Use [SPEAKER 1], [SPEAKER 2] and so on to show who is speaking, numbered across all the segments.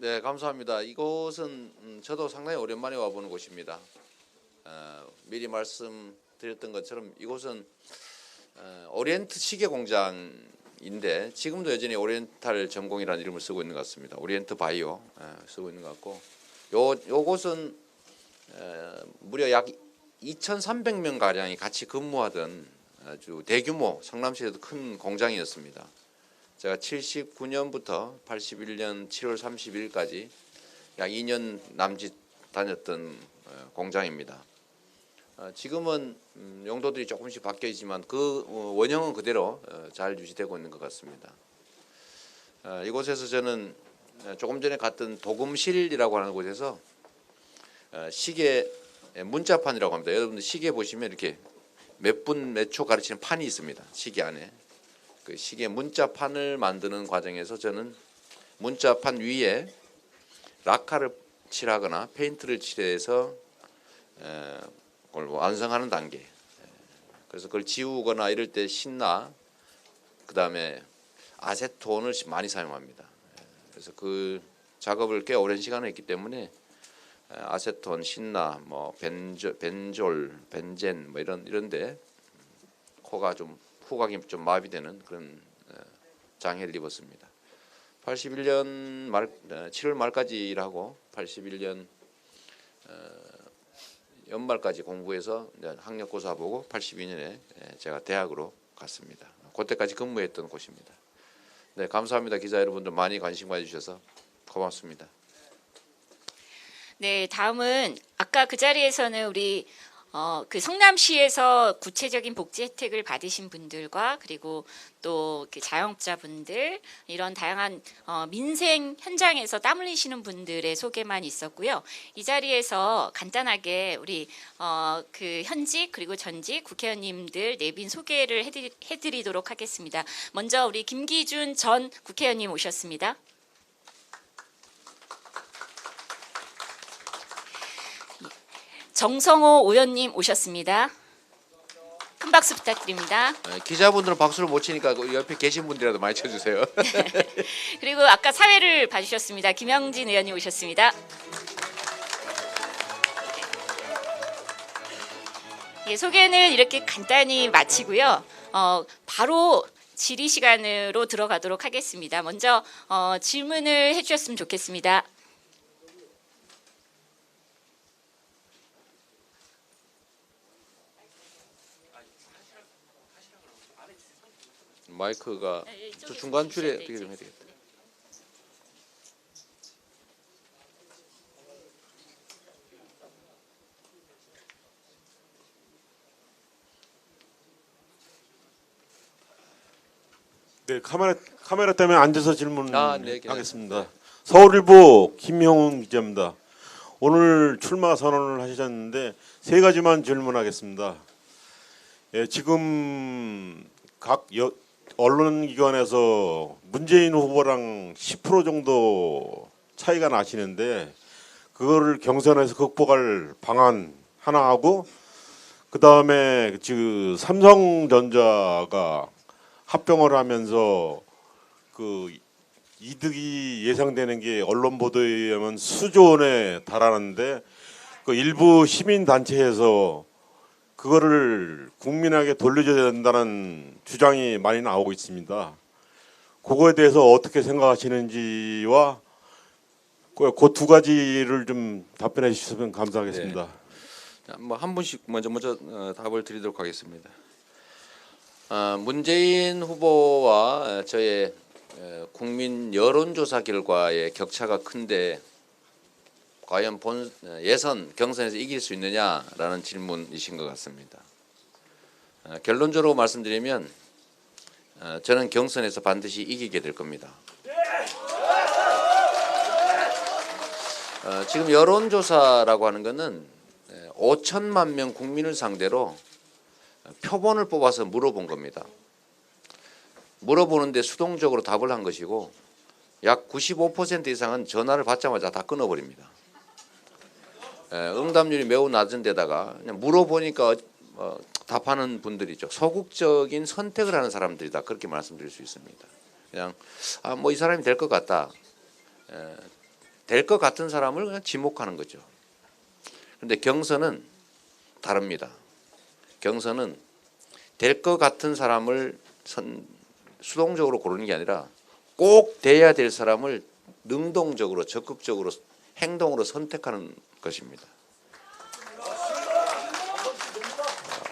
[SPEAKER 1] 네, 감사합니다. 이곳은 저도 상당히 오랜만에 와보는 곳입니다. 미리 말씀드렸던 것처럼 이곳은 오리엔트 시계 공장인데 지금도 여전히 오리엔탈 전공이라는 이름을 쓰고 있는 것 같습니다. 오리엔트 바이오 쓰고 있는 것 같고 요곳은 무려 약 2,300명 가량이 같이 근무하던 아주 대규모 성남시에도 큰 공장이었습니다. 제가 79년부터 81년 7월 30일까지 약 2년 남짓 다녔던 공장입니다. 지금은 용도들이 조금씩 바뀌어 있지만 그 원형은 그대로 잘 유지되고 있는 것 같습니다. 이곳에서 저는 조금 전에 갔던 도금실이라고 하는 곳에서 시계 문자판이라고 합니다. 여러분들 시계 보시면 이렇게 몇 분 몇 초 가르치는 판이 있습니다. 시계 안에. 그 시계 문자판을 만드는 과정에서 저는 문자판 위에 락카를 칠하거나 페인트를 칠해서 그걸 완성하는 단계. 그래서 그걸 지우거나 이럴 때 신나, 그 다음에 아세톤을 많이 사용합니다. 그래서 그 작업을 꽤 오랜 시간을 했기 때문에 아세톤, 신나, 뭐 벤졸, 벤젠 뭐 이런데 코가 좀 후각이 좀 마비되는 그런 장애를 입었습니다. 81년 말 7월 말까지 일하고 81년 연말까지 공부해서 학력고사 보고 82년에 제가 대학으로 갔습니다. 그때까지 근무했던 곳입니다. 네, 감사합니다. 기자 여러분들 많이 관심 가져주셔서 고맙습니다.
[SPEAKER 2] 네, 다음은 아까 그 자리에서는 우리 그 성남시에서 구체적인 복지 혜택을 받으신 분들과 그리고 또 그 자영업자분들 이런 다양한 민생 현장에서 땀 흘리시는 분들의 소개만 있었고요. 이 자리에서 간단하게 우리 그 현직 그리고 전직 국회의원님들 내빈 소개를 해드리도록 하겠습니다. 먼저 우리 김기준 전 국회의원님 오셨습니다. 정성호 의원님 오셨습니다. 큰 박수 부탁드립니다.
[SPEAKER 1] 기자분들은 박수를 못 치니까 옆에 계신 분들이라도 많이 쳐주세요.
[SPEAKER 2] 그리고 아까 사회를 봐주셨습니다. 김영진 의원님 오셨습니다. 예, 소개는 이렇게 간단히 마치고요. 바로 질의 시간으로 들어가도록 하겠습니다. 먼저 질문을 해주셨으면 좋겠습니다.
[SPEAKER 1] 마이크가 저 중간 줄에 어떻게 좀 해야 되겠다.
[SPEAKER 3] 네, 카메라 때문에 앉아서
[SPEAKER 1] 네,
[SPEAKER 3] 질문하겠습니다. 서울일보 김형훈 기자입니다. 오늘 출마 선언을 하셨는데 세 가지만 질문하겠습니다. 예, 지금 각 언론기관에서 문재인 후보랑 10% 정도 차이가 나시는데 그거를 경선에서 극복할 방안 하나 하고 그 다음에 지금 삼성전자가 합병을 하면서 그 이득이 예상되는 게 언론 보도에 의하면 수조 원에 달하는데 그 일부 시민 단체에서 그거를 국민에게 돌려줘야 된다는 주장이 많이 나오고 있습니다. 그거에 대해서 어떻게 생각하시는지와 그 두 가지를 좀 답변해 주시면 감사하겠습니다.
[SPEAKER 1] 네. 뭐 한 분씩 먼저 답을 드리도록 하겠습니다. 문재인 후보와 저의 국민 여론조사 결과의 격차가 큰데 과연 예선 경선에서 이길 수 있느냐라는 질문이신 것 같습니다. 결론적으로 말씀드리면 저는 경선에서 반드시 이기게 될 겁니다. 지금 여론조사라고 하는 것은 5천만 명 국민을 상대로 표본을 뽑아서 물어본 겁니다. 물어보는데 수동적으로 답을 한 것이고 약 95% 이상은 전화를 받자마자 다 끊어버립니다. 응답률이 매우 낮은 데다가 그냥 물어보니까 답하는 분들이죠. 소극적인 선택을 하는 사람들이다. 그렇게 말씀드릴 수 있습니다. 그냥 뭐 이 사람이 될 것 같다. 될 것 같은 사람을 그냥 지목하는 거죠. 그런데 경선은 다릅니다. 경선은 될 것 같은 사람을 수동적으로 고르는 게 아니라 꼭 돼야 될 사람을 능동적으로 적극적으로 행동으로 선택하는 것입니다.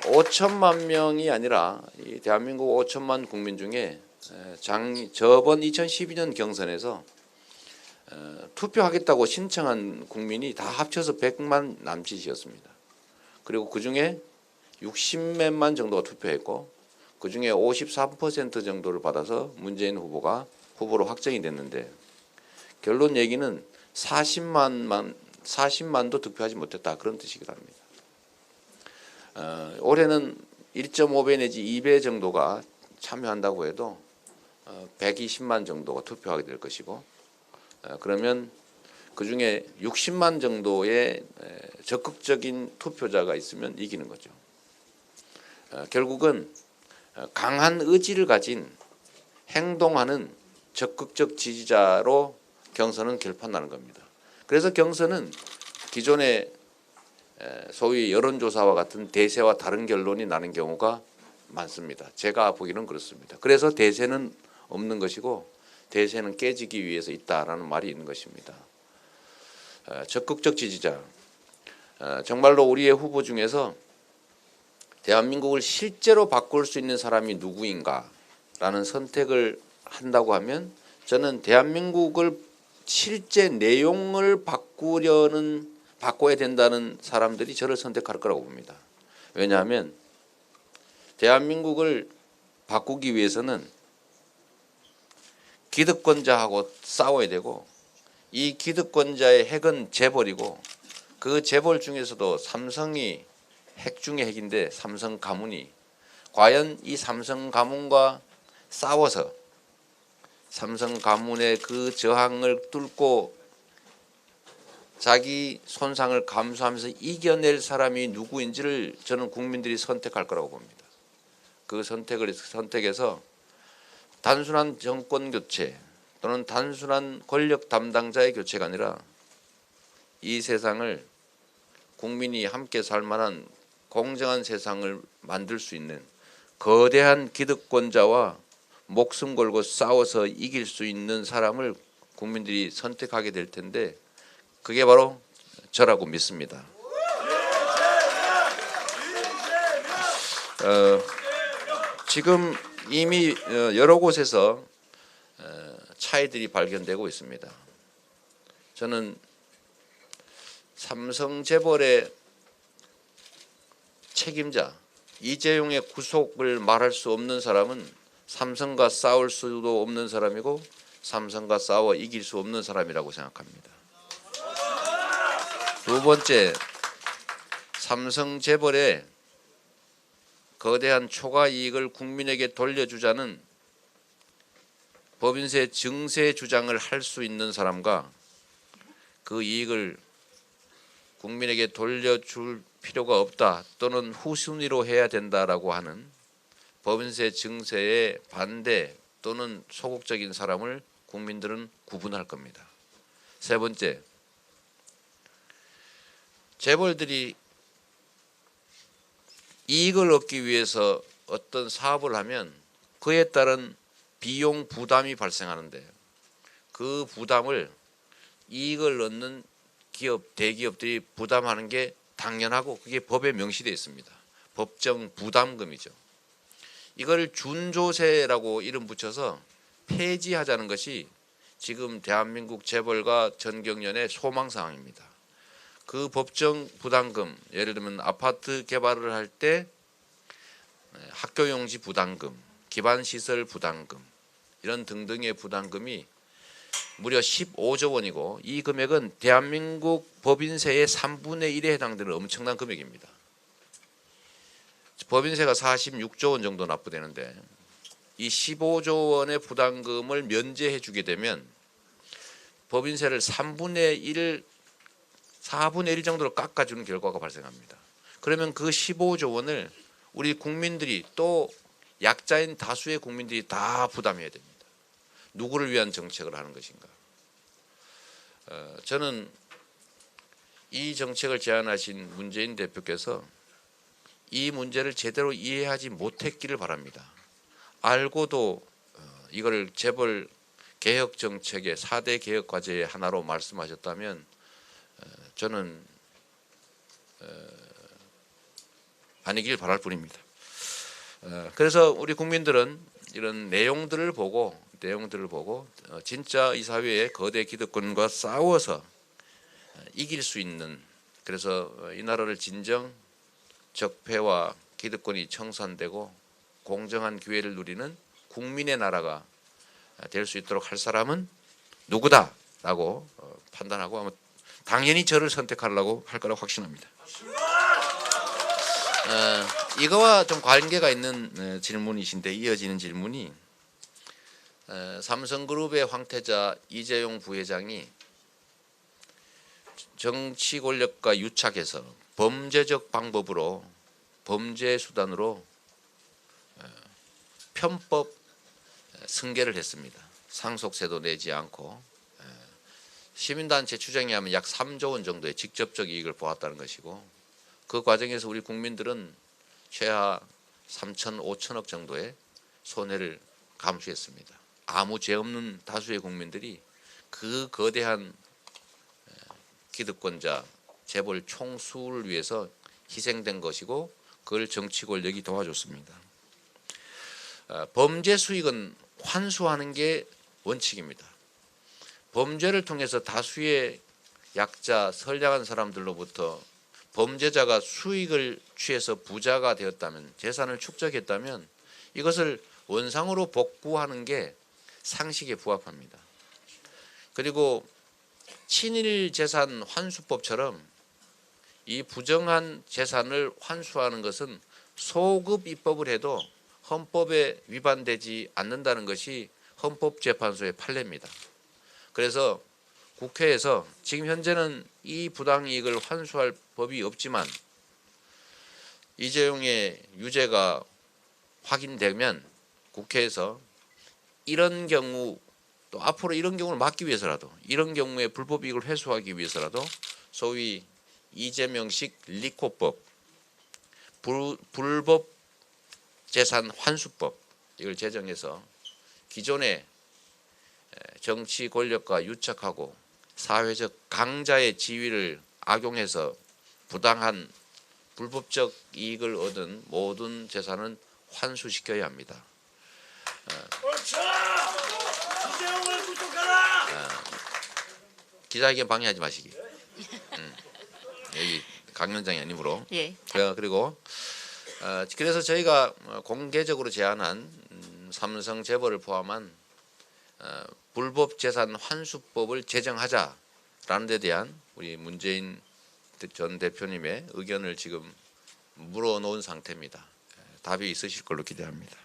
[SPEAKER 1] 5천만 명이 아니라 이 대한민국 5천만 국민 중에 저번 2012년 경선에서 투표하겠다고 신청한 국민이 다 합쳐서 100만 남짓이었습니다. 그리고 그중에 60몇만 정도가 투표했고 그중에 53% 정도를 받아서 문재인 후보가 후보로 확정이 됐는데 결론 얘기는 40만도 득표하지 못했다 그런 뜻이기도 합니다. 올해는 1.5배 내지 2배 정도가 참여한다고 해도 120만 정도가 투표하게 될 것이고 그러면 그중에 60만 정도의 적극적인 투표자가 있으면 이기는 거죠. 결국은 강한 의지를 가진 행동하는 적극적 지지자로 경선은 결판나는 겁니다. 그래서 경선은 기존의 소위 여론조사와 같은 대세와 다른 결론이 나는 경우가 많습니다. 제가 보기는 그렇습니다. 그래서 대세는 없는 것이고 대세는 깨지기 위해서 있다라는 말이 있는 것입니다. 적극적 지지자, 정말로 우리의 후보 중에서 대한민국을 실제로 바꿀 수 있는 사람이 누구인가라는 선택을 한다고 하면 저는 대한민국을 실제 내용을 바꿔야 된다는 사람들이 저를 선택할 거라고 봅니다. 왜냐하면 대한민국을 바꾸기 위해서는 기득권자하고 싸워야 되고 이 기득권자의 핵은 재벌이고 그 재벌 중에서도 삼성이 핵 중의 핵인데 삼성 가문이 과연 이 삼성 가문과 싸워서 삼성 가문의 그 저항을 뚫고 자기 손상을 감수하면서 이겨낼 사람이 누구인지를 저는 국민들이 선택할 거라고 봅니다. 그 선택해서 단순한 정권 교체 또는 단순한 권력 담당자의 교체가 아니라 이 세상을 국민이 함께 살 만한 공정한 세상을 만들 수 있는 거대한 기득권자와 목숨 걸고 싸워서 이길 수 있는 사람을 국민들이 선택하게 될 텐데 그게 바로 저라고 믿습니다. 지금 이미 여러 곳에서 차이들이 발견되고 있습니다. 저는 삼성 재벌의 책임자 이재용의 구속을 말할 수 없는 사람은 삼성과 싸울 수도 없는 사람이고 삼성과 싸워 이길 수 없는 사람이라고 생각합니다. 두 번째, 삼성 재벌의 거대한 초과 이익을 국민에게 돌려주자는 법인세 증세 주장을 할 수 있는 사람과 그 이익을 국민에게 돌려줄 필요가 없다 또는 후순위로 해야 된다라고 하는 법인세 증세에 반대 또는 소극적인 사람을 국민들은 구분할 겁니다. 세 번째, 재벌들이 이익을 얻기 위해서 어떤 사업을 하면 그에 따른 비용 부담이 발생하는데 그 부담을 이익을 얻는 기업, 대기업들이 부담하는 게 당연하고 그게 법에 명시되어 있습니다. 법정 부담금이죠. 이걸 준조세라고 이름 붙여서 폐지하자는 것이 지금 대한민국 재벌과 전경련의 소망 사항입니다. 그 법정 부담금, 예를 들면 아파트 개발을 할 때 학교용지 부담금, 기반시설 부담금 이런 등등의 부담금이 무려 15조 원이고 이 금액은 대한민국 법인세의 3분의 1에 해당되는 엄청난 금액입니다. 법인세가 46조 원 정도 납부되는데 이 15조 원의 부담금을 면제해 주게 되면 법인세를 3분의 1, 4분의 1 정도로 깎아주는 결과가 발생합니다. 그러면 그 15조 원을 우리 국민들이 또 약자인 다수의 국민들이 다 부담해야 됩니다. 누구를 위한 정책을 하는 것인가? 저는 이 정책을 제안하신 문재인 대표께서 이 문제를 제대로 이해하지 못했기를 바랍니다. 알고도 이걸 재벌 개혁 정책의 4대 개혁 과제의 하나로 말씀하셨다면 저는 아니길 바랄 뿐입니다. 그래서 우리 국민들은 이런 내용들을 보고 진짜 이 사회의 거대 기득권과 싸워서 이길 수 있는, 그래서 이 나라를 진정 적폐와 기득권이 청산되고 공정한 기회를 누리는 국민의 나라가 될 수 있도록 할 사람은 누구다라고 판단하고 아마 당연히 저를 선택하려고 할 거라고 확신합니다. 이거와 좀 관계가 있는 질문이신데, 이어지는 질문이 삼성그룹의 황태자 이재용 부회장이 정치 권력과 유착해서 범죄적 방법으로, 범죄 수단으로 편법 승계를 했습니다. 상속세도 내지 않고 시민단체 추정에 하면 약 3조 원 정도의 직접적 이익을 보았다는 것이고, 그 과정에서 우리 국민들은 최하 3천, 5천억 정도의 손해를 감수했습니다. 아무 죄 없는 다수의 국민들이 그 거대한 기득권자 재벌 총수를 위해서 희생된 것이고, 그걸 정치 권력이 도와줬습니다. 범죄 수익은 환수하는 게 원칙입니다. 범죄를 통해서 다수의 약자, 선량한 사람들로부터 범죄자가 수익을 취해서 부자가 되었다면, 재산을 축적했다면 이것을 원상으로 복구하는 게 상식에 부합합니다. 그리고 친일 재산 환수법처럼 이 부정한 재산을 환수하는 것은 소급 입법을 해도 헌법에 위반되지 않는다는 것이 헌법재판소의 판례입니다. 그래서 국회에서 지금 현재는 이 부당이익을 환수할 법이 없지만 이재용의 유죄가 확인되면 국회에서 이런 경우, 또 앞으로 이런 경우를 막기 위해서라도, 이런 경우에 불법 이익을 회수하기 위해서라도 소위 이재명식 리코법, 불법 재산 환수법, 이걸 제정해서 기존의 정치 권력과 유착하고 사회적 강자의 지위를 악용해서 부당한 불법적 이익을 얻은 모든 재산은 환수시켜야 합니다.
[SPEAKER 4] 이재용을 구속하라!
[SPEAKER 1] 기자회견 방해하지 마시기. 여기 강연장이 아니므로.
[SPEAKER 2] 예.
[SPEAKER 1] 그리고 그래서 저희가 공개적으로 제안한 삼성 재벌을 포함한 불법 재산 환수법을 제정하자라는 데 대한 우리 문재인 전 대표님의 의견을 지금 물어놓은 상태입니다. 답이 있으실 걸로 기대합니다.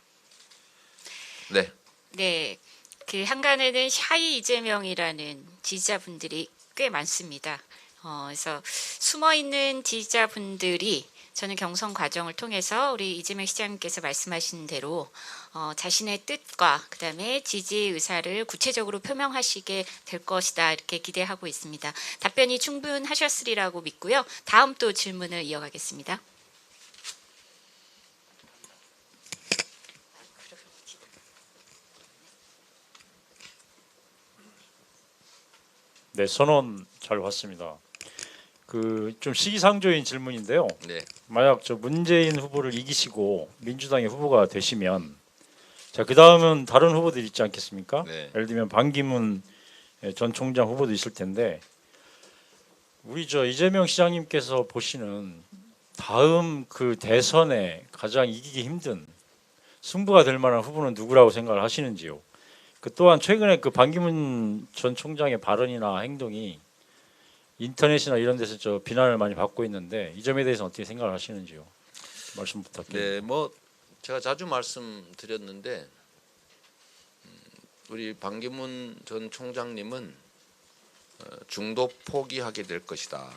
[SPEAKER 1] 네.
[SPEAKER 2] 네, 그 한간에는 샤이 이재명이라는 지지자분들이 꽤 많습니다. 그래서 숨어 있는 지지자분들이 저는 경선 과정을 통해서 우리 이재명 시장님께서 말씀하신 대로 자신의 뜻과 그다음에 지지 의사를 구체적으로 표명하시게 될 것이다, 이렇게 기대하고 있습니다. 답변이 충분하셨으리라고 믿고요. 다음 또 질문을 이어가겠습니다.
[SPEAKER 4] 네, 선언 잘 봤습니다. 그 좀 시기상조인 질문인데요.
[SPEAKER 1] 네.
[SPEAKER 4] 만약 저 문재인 후보를 이기시고 민주당의 후보가 되시면, 자, 그 다음은 다른 후보들 있지 않겠습니까?
[SPEAKER 1] 네.
[SPEAKER 4] 예를 들면 반기문 전 총장 후보도 있을 텐데, 우리 저 이재명 시장님께서 보시는 다음 그 대선에 가장 이기기 힘든, 승부가 될 만한 후보는 누구라고 생각을 하시는지요? 그 또한 최근에 그 반기문 전 총장의 발언이나 행동이 인터넷이나 이런 데서 저 비난을 많이 받고 있는데, 이 점에 대해서 어떻게 생각을 하시는지요? 말씀 부탁드립니다.
[SPEAKER 1] 네, 뭐 제가 자주 말씀드렸는데 우리 반기문 전 총장님은 중도 포기하게 될 것이다.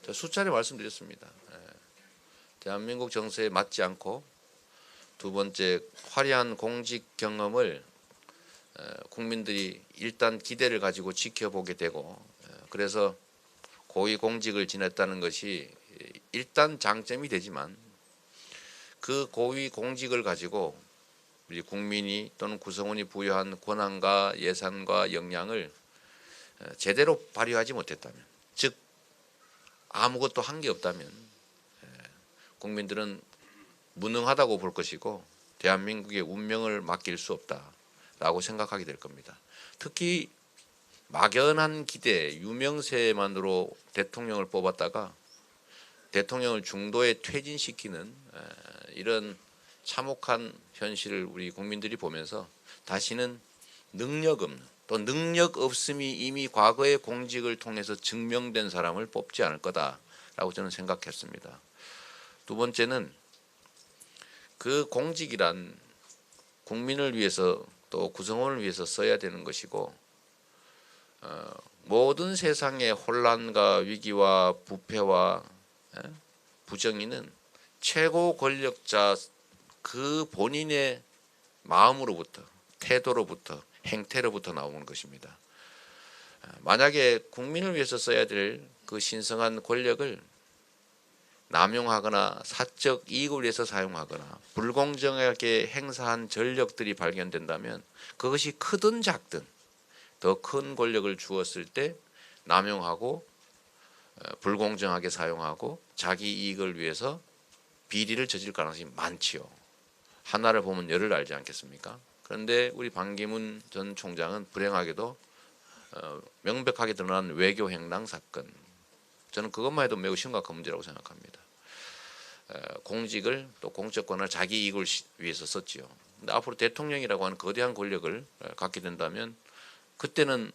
[SPEAKER 1] 제가 수차례 말씀드렸습니다. 대한민국 정세에 맞지 않고, 두 번째 화려한 공직 경험을 국민들이 일단 기대를 가지고 지켜보게 되고 그래서 고위공직을 지냈다는 것이 일단 장점이 되지만 그 고위공직을 가지고 우리 국민이 또는 구성원이 부여한 권한과 예산과 역량을 제대로 발휘하지 못했다면, 즉 아무것도 한 게 없다면 국민들은 무능하다고 볼 것이고 대한민국의 운명을 맡길 수 없다라고 생각하게 될 겁니다. 특히 막연한 기대, 유명세만으로 대통령을 뽑았다가 대통령을 중도에 퇴진시키는 이런 참혹한 현실을 우리 국민들이 보면서 다시는 능력 없는, 또 능력 없음이 이미 과거의 공직을 통해서 증명된 사람을 뽑지 않을 거다라고 저는 생각했습니다. 두 번째는 그 공직이란 국민을 위해서 또 구성원을 위해서 써야 되는 것이고 모든 세상의 혼란과 위기와 부패와 부정의는 최고 권력자 그 본인의 마음으로부터, 태도로부터, 행태로부터 나오는 것입니다. 만약에 국민을 위해서 써야 될 그 신성한 권력을 남용하거나 사적 이익을 위해서 사용하거나 불공정하게 행사한 전력들이 발견된다면 그것이 크든 작든 더 큰 권력을 주었을 때 남용하고 불공정하게 사용하고 자기 이익을 위해서 비리를 저질 가능성이 많지요. 하나를 보면 열을 알지 않겠습니까? 그런데 우리 반기문 전 총장은 불행하게도 명백하게 드러난 외교 행랑 사건, 저는 그것만 해도 매우 심각한 문제라고 생각합니다. 공직을 또 공적권을 자기 이익을 위해서 썼지요. 근데 앞으로 대통령이라고 하는 거대한 권력을 갖게 된다면 그때는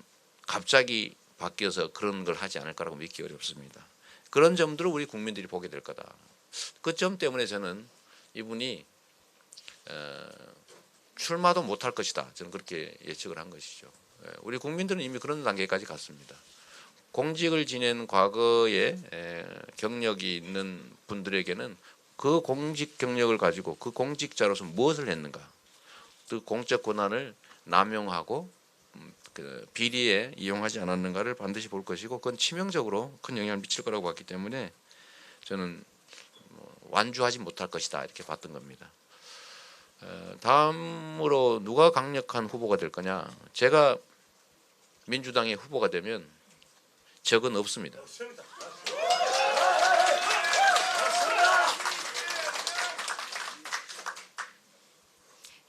[SPEAKER 1] 갑자기 바뀌어서 그런 걸 하지 않을 거라고 믿기 어렵습니다. 그런 점들을 우리 국민들이 보게 될 거다. 그 점 때문에 저는 이분이 출마도 못할 것이다. 저는 그렇게 예측을 한 것이죠. 우리 국민들은 이미 그런 단계까지 갔습니다. 공직을 지낸 과거에 경력이 있는 분들에게는 그 공직 경력을 가지고 그 공직자로서 무엇을 했는가, 그 공적 권한을 남용하고 그 비리에 이용하지 않았는가를 반드시 볼 것이고 그건 치명적으로 큰 영향을 미칠 거라고 봤기 때문에 저는 완주하지 못할 것이다 이렇게 봤던 겁니다. 다음으로 누가 강력한 후보가 될 거냐? 제가 민주당의 후보가 되면 적은 없습니다.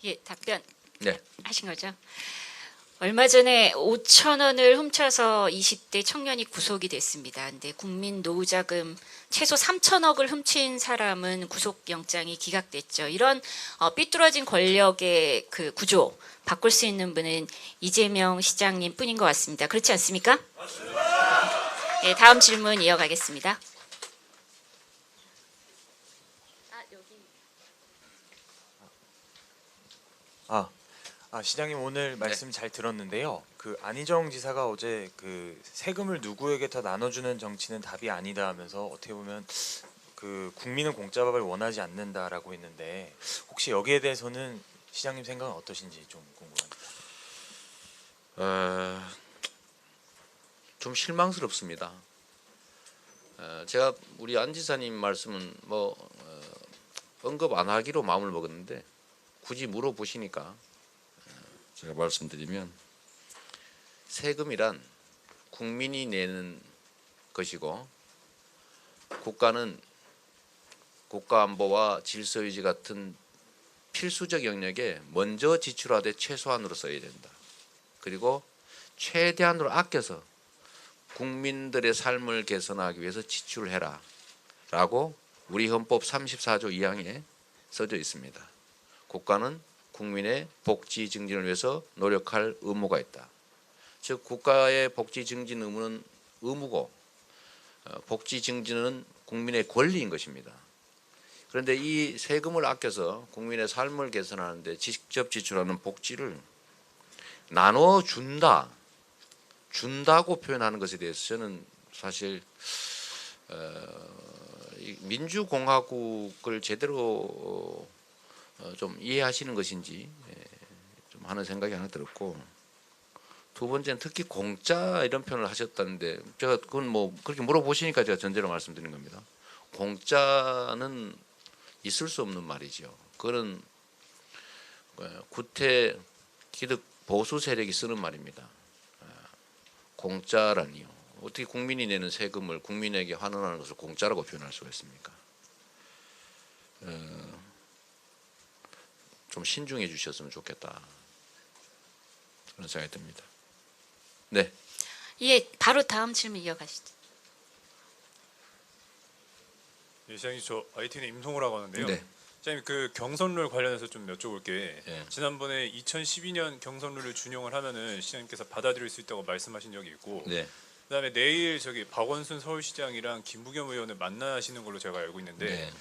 [SPEAKER 2] 예, 답변
[SPEAKER 1] 네.
[SPEAKER 2] 하신 거죠? 얼마 전에 5천 원을 훔쳐서 20대 청년이 구속이 됐습니다. 근데 국민 노후자금 최소 3천억을 훔친 사람은 구속영장이 기각됐죠. 이런 삐뚤어진 권력의 그 구조 바꿀 수 있는 분은 이재명 시장님 뿐인 것 같습니다. 그렇지 않습니까? 맞습니다. 네, 다음 질문 이어가겠습니다.
[SPEAKER 5] 시장님 오늘 말씀 잘 들었는데요. 그 안희정 지사가 어제 그 세금을 누구에게 더 나눠주는 정치는 답이 아니다 하면서 어떻게 보면 그 국민은 공짜밥을 원하지 않는다라고 했는데 혹시 여기에 대해서는 시장님 생각은 어떠신지 좀 궁금합니다.
[SPEAKER 1] 좀 실망스럽습니다. 제가 우리 안 지사님 말씀은 언급 안 하기로 마음을 먹었는데 굳이 물어보시니까 제가 말씀드리면 세금이란 국민이 내는 것이고 국가는 국가 안보와 질서 유지 같은 필수적 영역에 먼저 지출하되 최소한으로 써야 된다. 그리고 최대한으로 아껴서 국민들의 삶을 개선하기 위해서 지출해라 라고 우리 헌법 34조 2항에 써져 있습니다. 국가는 국민의 복지 증진을 위해서 노력할 의무가 있다. 즉 국가의 복지 증진 의무는 의무고 복지 증진은 국민의 권리인 것입니다. 그런데 이 세금을 아껴서 국민의 삶을 개선하는데 직접 지출하는 복지를 나눠준다, 준다고 표현하는 것에 대해서 저는 사실 민주공화국을 제대로 좀 이해하시는 것인지 좀 하는 생각이 하나 들었고, 두 번째는 특히 공짜 이런 표현을 하셨다는데 제가 그건 뭐 그렇게 물어보시니까 제가 전제로 말씀드린 겁니다. 공짜는 있을 수 없는 말이죠. 그거는 구태 기득 보수 세력이 쓰는 말입니다. 공짜라니요. 어떻게 국민이 내는 세금을 국민에게 환원하는 것을 공짜라고 표현할 수가 있습니까? 좀 신중해 주셨으면 좋겠다, 그런 생각이 듭니다. 네.
[SPEAKER 2] 예, 바로 다음 질문 이어가시죠.
[SPEAKER 6] 예, 시장님 저 IT는 임성호라고 하는데요.
[SPEAKER 1] 네.
[SPEAKER 6] 시장님 그 경선룰 관련해서 좀 여쭤볼 게
[SPEAKER 1] 예.
[SPEAKER 6] 지난번에 2012년 경선룰을 준용을 하면은 시장님께서 받아들일 수 있다고 말씀하신 적이 있고
[SPEAKER 1] 네.
[SPEAKER 6] 그다음에 내일 저기 박원순 서울시장이랑 김부겸 의원을 만나시는 걸로 제가 알고 있는데
[SPEAKER 1] 네.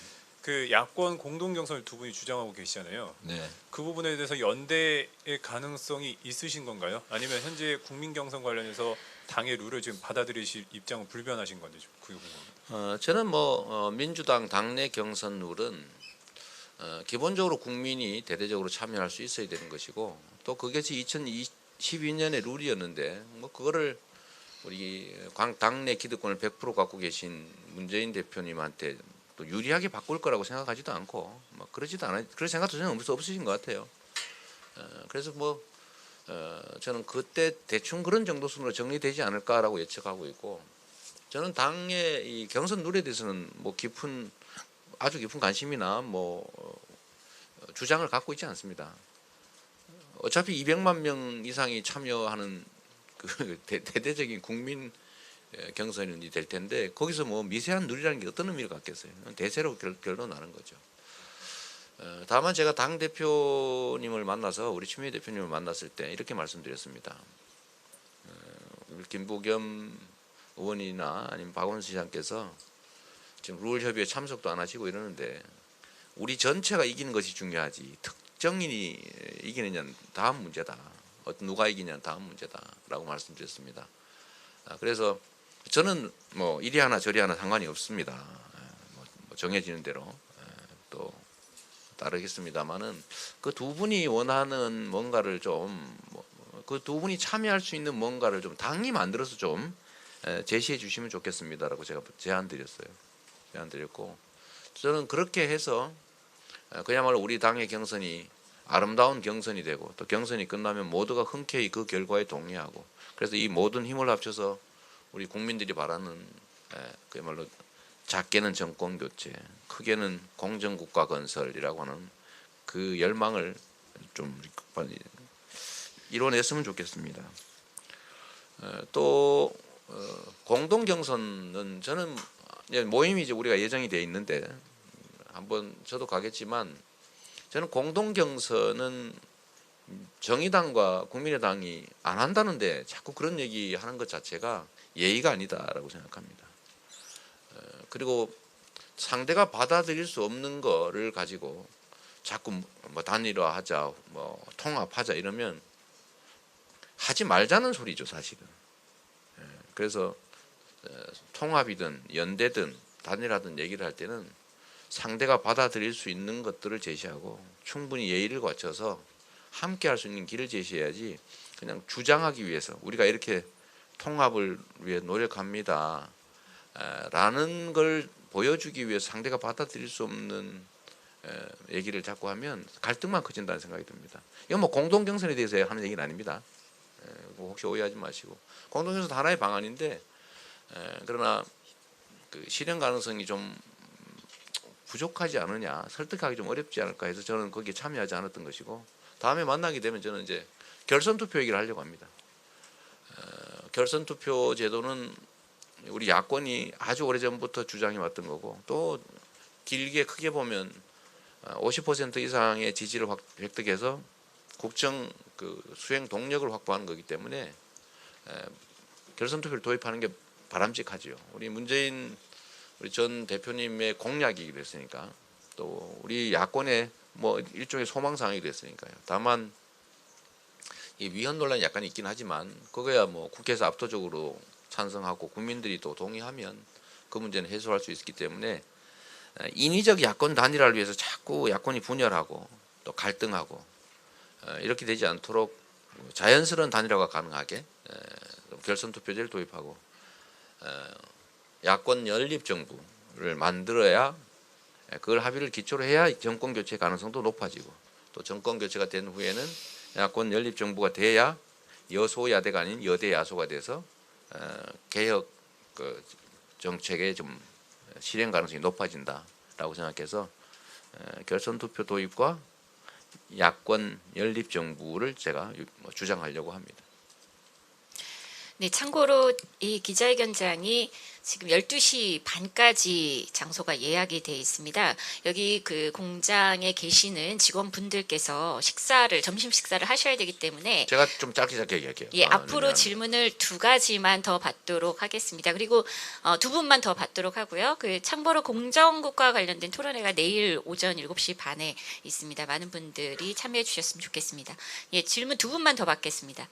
[SPEAKER 6] 그 야권 공동 경선을 두 분이 주장하고 계시잖아요.
[SPEAKER 1] 네.
[SPEAKER 6] 그 부분에 대해서 연대의 가능성이 있으신 건가요? 아니면 현재 국민 경선 관련해서 당의 룰을 지금 받아들이실 입장은 불변하신 건지 좀 그게 궁금합니다.
[SPEAKER 1] 저는 민주당 당내 경선 룰은 기본적으로 국민이 대대적으로 참여할 수 있어야 되는 것이고, 또 그것이 2012년의 룰이었는데 뭐 그거를 우리 당내 기득권을 100% 갖고 계신 문재인 대표님한테 또 유리하게 바꿀 거라고 생각하지도 않고 뭐 그러지도 않아요. 그런 생각도 전혀 없으신 것 같아요. 그래서 저는 그때 대충 그런 정도 순으로 정리되지 않을까라고 예측하고 있고, 저는 당의 이 경선 룰에 대해서는 아주 깊은 관심이나 주장을 갖고 있지 않습니다. 어차피 200만 명 이상이 참여하는 그 대대적인 국민 경선이 될 텐데 거기서 미세한 룰이라는 게 어떤 의미를 갖겠어요? 대세로 결론 나는 거죠. 다만 제가 당 대표님을 만나서 우리 추미애 대표님을 만났을 때 이렇게 말씀드렸습니다. 김부겸 의원이나 아니면 박원순 시장께서 지금 룰 협의회 참석도 안 하시고 이러는데 우리 전체가 이기는 것이 중요하지 특정인이 이기느냐는 다음 문제다. 누가 이기냐는 다음 문제다라고 말씀드렸습니다. 그래서 저는 이리 하나 저리 하나 상관이 없습니다. 정해지는 대로 또 따르겠습니다만은 그 두 분이 원하는 뭔가를 그 두 분이 참여할 수 있는 뭔가를 좀 당이 만들어서 좀 제시해 주시면 좋겠습니다라고 제가 제안드렸고, 저는 그렇게 해서 그야말로 우리 당의 경선이 아름다운 경선이 되고 또 경선이 끝나면 모두가 흔쾌히 그 결과에 동의하고, 그래서 이 모든 힘을 합쳐서 우리 국민들이 바라는 그야말로 작게는 정권 교체, 크게는 공정국가 건설이라고 하는 그 열망을 좀 이뤄냈으면 좋겠습니다. 또 공동 경선은 저는 모임이 이제 우리가 예정이 돼 있는데 한번 저도 가겠지만, 저는 공동 경선은 정의당과 국민의당이 안 한다는데 자꾸 그런 얘기하는 것 자체가 예의가 아니다라고 생각합니다. 그리고 상대가 받아들일 수 없는 거를 가지고 자꾸 단일화하자, 통합하자 이러면 하지 말자는 소리죠, 사실은. 그래서 통합이든 연대든 단일화든 얘기를 할 때는 상대가 받아들일 수 있는 것들을 제시하고 충분히 예의를 갖춰서 함께 할 수 있는 길을 제시해야지, 그냥 주장하기 위해서 우리가 이렇게 통합을 위해 노력합니다 라는 걸 보여주기 위해서 상대가 받아들일 수 없는 얘기를 자꾸 하면 갈등만 커진다는 생각이 듭니다. 이건 공동 경선에 대해서 하는 얘기는 아닙니다. 혹시 오해하지 마시고, 공동 경선 하나의 방안인데 그러나 그 실현 가능성이 좀 부족하지 않으냐, 설득하기 좀 어렵지 않을까 해서 저는 거기에 참여하지 않았던 것이고, 다음에 만나게 되면 저는 이제 결선 투표 얘기를 하려고 합니다. 결선 투표 제도는 우리 야권이 아주 오래전부터 주장해 왔던 거고, 또 길게 크게 보면 50% 이상의 지지를 획득해서 국정 수행 동력을 확보하는 거기 때문에 결선 투표를 도입하는 게 바람직하지요. 우리 문재인 우리 전 대표님의 공약이기도 했으니까, 또 우리 야권의 일종의 소망사항이기도 했으니까요. 다만 이 위헌 논란이 약간 있긴 하지만 그거야 국회에서 압도적으로 찬성하고 국민들이 또 동의하면 그 문제는 해소할 수 있기 때문에, 인위적 야권 단일화를 위해서 자꾸 야권이 분열하고 또 갈등하고 이렇게 되지 않도록 자연스러운 단일화가 가능하게 결선 투표제를 도입하고 야권 연립 정부를 만들어야 그걸 합의를 기초로 해야 정권 교체 가능성도 높아지고 또 정권 교체가 된 후에는 야권 연립 정부가 돼야 여소야대가 아닌 여대야소가 돼서 개혁 정책의 좀 실행 가능성이 높아진다라고 생각해서 결선 투표 도입과 야권 연립 정부를 제가 주장하려고 합니다.
[SPEAKER 2] 네, 참고로 이 기자회견장이 지금 12시 반까지 장소가 예약이 돼 있습니다. 여기 그 공장에 계시는 직원분들께서 점심 식사를 하셔야 되기 때문에
[SPEAKER 1] 제가 좀 짧게 얘기할게요.
[SPEAKER 2] 예, 앞으로
[SPEAKER 1] 왜냐하면
[SPEAKER 2] 질문을 2가지만 더 받도록 하겠습니다. 그리고 2분만 더 받도록 하고요. 그 참고로 공정국과 관련된 토론회가 내일 오전 7시 반에 있습니다. 많은 분들이 참여해 주셨으면 좋겠습니다. 예, 질문 2분만 더 받겠습니다.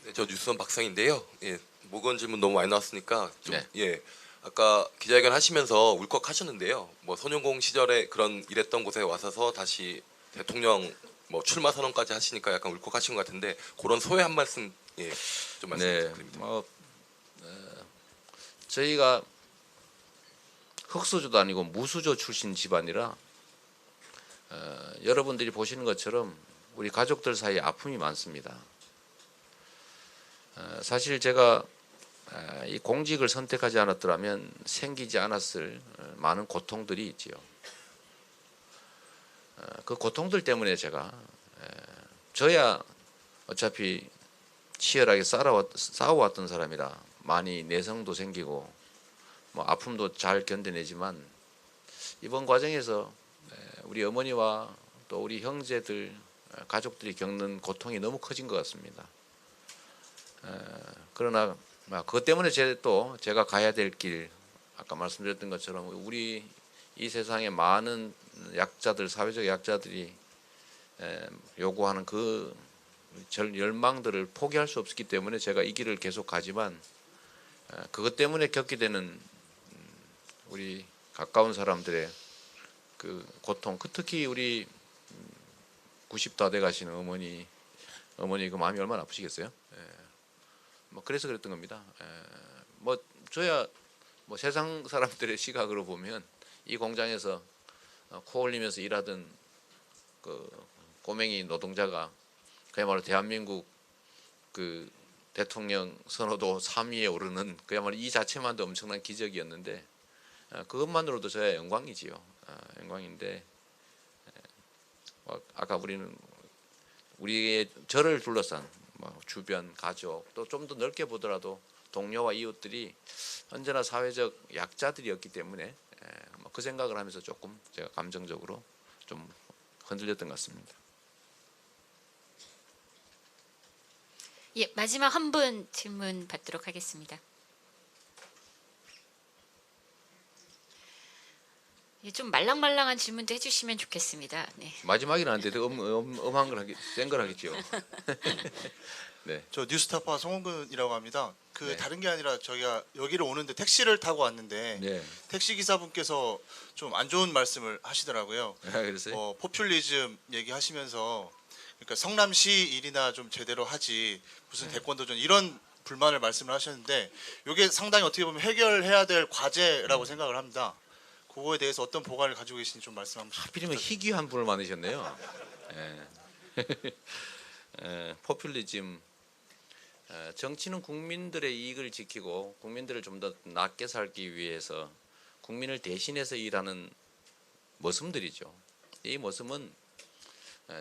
[SPEAKER 7] 네, 저 뉴스원 박상인데요. 예, 모건 질문 너무 많이 나왔으니까 좀,
[SPEAKER 1] 네.
[SPEAKER 7] 예, 아까 기자회견 하시면서 울컥하셨는데요. 뭐 선용공 시절에 그런 일했던 곳에 와서서 다시 대통령 뭐 출마 선언까지 하시니까 약간 울컥하신 것 같은데 그런 소회 한 말씀 좀 말씀
[SPEAKER 1] 네,
[SPEAKER 7] 부탁드립니다.
[SPEAKER 1] 저희가 흑수저도 아니고 무수저 출신 집안이라 여러분들이 보시는 것처럼 우리 가족들 사이에 아픔이 많습니다. 사실 제가 이 공직을 선택하지 않았더라면 생기지 않았을 많은 고통들이 있지요. 그 고통들 때문에 제가 저야 어차피 치열하게 싸워왔던 사람이라 많이 내성도 생기고 뭐 아픔도 잘 견뎌내지만 이번 과정에서 우리 어머니와 또 우리 형제들 가족들이 겪는 고통이 너무 커진 것 같습니다. 그러나 그것 때문에 제가 가야 될 길 아까 말씀드렸던 것처럼 우리 이 세상에 많은 약자들 사회적 약자들이 요구하는 그 열망들을 포기할 수 없기 때문에 제가 이 길을 계속 가지만 그것 때문에 겪게 되는 우리 가까운 사람들의 그 고통 특히 우리 90다 돼 가시는 어머니 그 마음이 얼마나 아프시겠어요? 뭐 그래서 그랬던 겁니다. 뭐 저야 뭐 세상 사람들의 시각으로 보면 이 공장에서 코 올리면서 일하던 그 꼬맹이 노동자가 그야말로 대한민국 그 대통령 선호도 3위에 오르는 그야말로 이 자체만도 엄청난 기적이었는데 그것만으로도 저야 영광이지요. 영광인데 아까 우리의 저를 둘러싼 주변 가족 또 좀 더 넓게 보더라도 동료와 이웃들이 언제나 사회적 약자들이었기 때문에 그 생각을 하면서 조금 제가 감정적으로 좀 흔들렸던 것 같습니다.
[SPEAKER 2] 예, 마지막 한 분 질문 받도록 하겠습니다. 예, 좀 말랑말랑한 질문도 해주시면 좋겠습니다. 네.
[SPEAKER 1] 마지막이라는데 엄한 걸 센 걸 하겠죠. 네.
[SPEAKER 8] 저 뉴스타파 송원근이라고 합니다. 그
[SPEAKER 1] 네.
[SPEAKER 8] 다른 게 아니라 저희가 여기를 오는데 택시를 타고 왔는데
[SPEAKER 1] 네.
[SPEAKER 8] 택시 기사분께서 좀 안 좋은 말씀을 하시더라고요.
[SPEAKER 1] 그랬어요.
[SPEAKER 8] 포퓰리즘 얘기하시면서 그러니까 성남시 일이나 좀 제대로 하지 무슨 대권도전 이런 불만을 말씀을 하셨는데 이게 상당히 어떻게 보면 해결해야 될 과제라고 생각을 합니다. 그거에 대해서 어떤 보관을 가지고 계신지 좀 말씀 한번
[SPEAKER 1] 하필이면 희귀한 분을 만드셨네요. 포퓰리즘 정치는 국민들의 이익을 지키고 국민들을 좀 더 낫게 살기 위해서 국민을 대신해서 일하는 모습들이죠. 이 모습은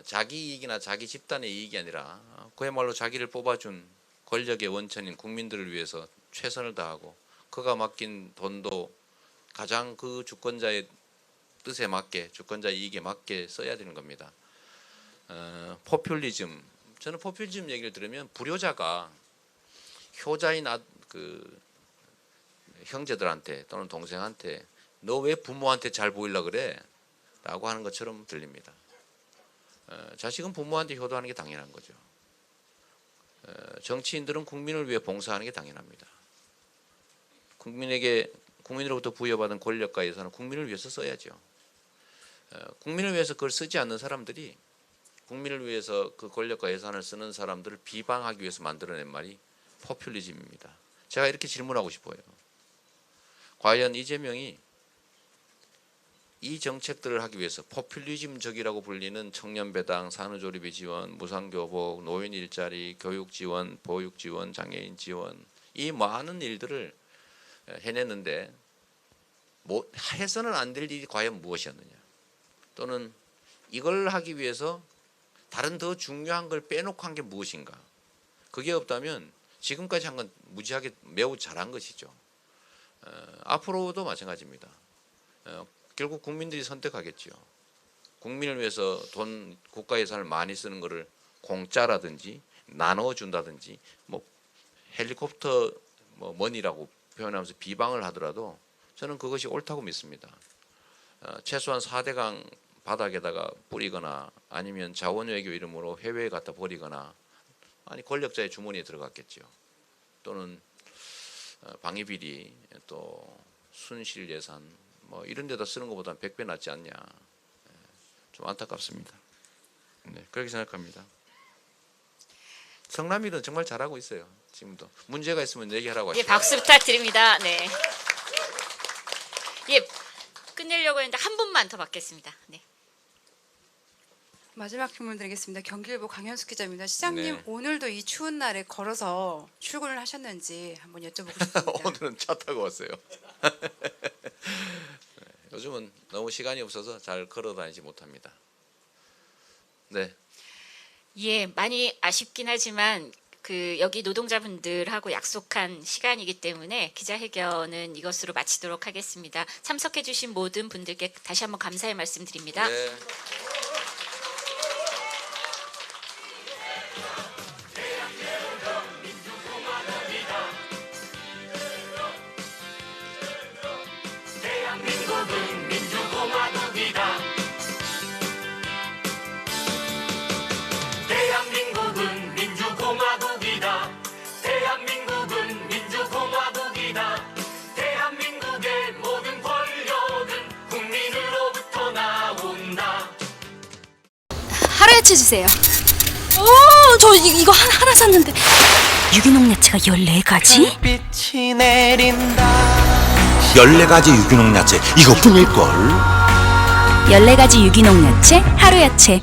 [SPEAKER 1] 자기 이익이나 자기 집단의 이익이 아니라 그야말로 자기를 뽑아준 권력의 원천인 국민들을 위해서 최선을 다하고 그가 맡긴 돈도 가장 그 주권자의 뜻에 맞게 주권자의 이익에 맞게 써야 되는 겁니다. 포퓰리즘 저는 포퓰리즘 얘기를 들으면 불효자가 효자인 그 형제들한테 또는 동생한테 너 왜 부모한테 잘 보이려 그래? 라고 하는 것처럼 들립니다. 자식은 부모한테 효도하는 게 당연한 거죠. 국민들은 국민을 위해 봉사하는 게 당연합니다. 국민으로부터 부여받은 권력과 예산은 국민을 위해서 써야죠. 국민을 위해서 그걸 쓰지 않는 사람들이 국민을 위해서 그 권력과 예산을 쓰는 사람들을 비방하기 위해서 만들어낸 말이 포퓰리즘입니다. 제가 이렇게 질문하고 싶어요. 과연 이재명이 이 정책들을 하기 위해서 포퓰리즘적이라고 불리는 청년배당, 산후조리비 지원, 무상교복, 노인 일자리, 교육 지원, 보육 지원, 장애인 지원 이 많은 일들을 해냈는데 해서는 안 될 일이 과연 무엇이었느냐, 또는 이걸 하기 위해서 다른 더 중요한 걸 빼놓고 한 게 무엇인가. 그게 없다면 지금까지 한 건 무지하게 매우 잘한 것이죠. 앞으로도 마찬가지입니다. 결국 국민들이 선택하겠죠. 국민을 위해서 돈 국가 예산을 많이 쓰는 것을 공짜라든지 나눠준다든지 뭐 헬리콥터 뭐 머니라고 표현하면서 비방을 하더라도 저는 그것이 옳다고 믿습니다. 최소한 4대강 바닥에다가 뿌리거나 아니면 자원외교 이름으로 해외에 갖다 버리거나 아니 권력자의 주머니에 들어갔겠죠. 또는 방위비리 또 순실 예산 뭐 이런 데다 쓰는 것보다는 100배 낫지 않냐. 좀 안타깝습니다. 네, 그렇게 생각합니다. 성남일은 정말 잘하고 있어요. 지금도 문제가 있으면 얘기하라고 하시죠.
[SPEAKER 2] 예, 박수 부탁드립니다. 네. 예, 끝내려고 했는데 한 분만 더 받겠습니다. 네.
[SPEAKER 9] 마지막 질문 드리겠습니다. 경기일보 강현숙 기자입니다. 시장님
[SPEAKER 1] 네.
[SPEAKER 9] 오늘도 이 추운 날에 걸어서 출근을 하셨는지 한번 여쭤보고 싶습니다.
[SPEAKER 1] 오늘은 차 타고 왔어요. 요즘은 너무 시간이 없어서 잘 걸어 다니지 못합니다. 네.
[SPEAKER 2] 예, 많이 아쉽긴 하지만 여기 노동자분들하고 약속한 시간이기 때문에 기자회견은 이것으로 마치도록 하겠습니다. 참석해주신 모든 분들께 다시 한번 감사의 말씀드립니다.
[SPEAKER 1] 네.
[SPEAKER 10] 대한민국은 민주공화국이다. 대한민국은 민주공화국이다. 대한민국의 모든 권력은 국민으로부터 나온다.
[SPEAKER 11] 하루야채 주세요. 저 이거 하나 샀는데 유기농 야채가 14가지?
[SPEAKER 10] 빛이 내린다.
[SPEAKER 12] 14가지 유기농 야채 이것뿐일걸.
[SPEAKER 11] 14가지 유기농 야채 하루야채.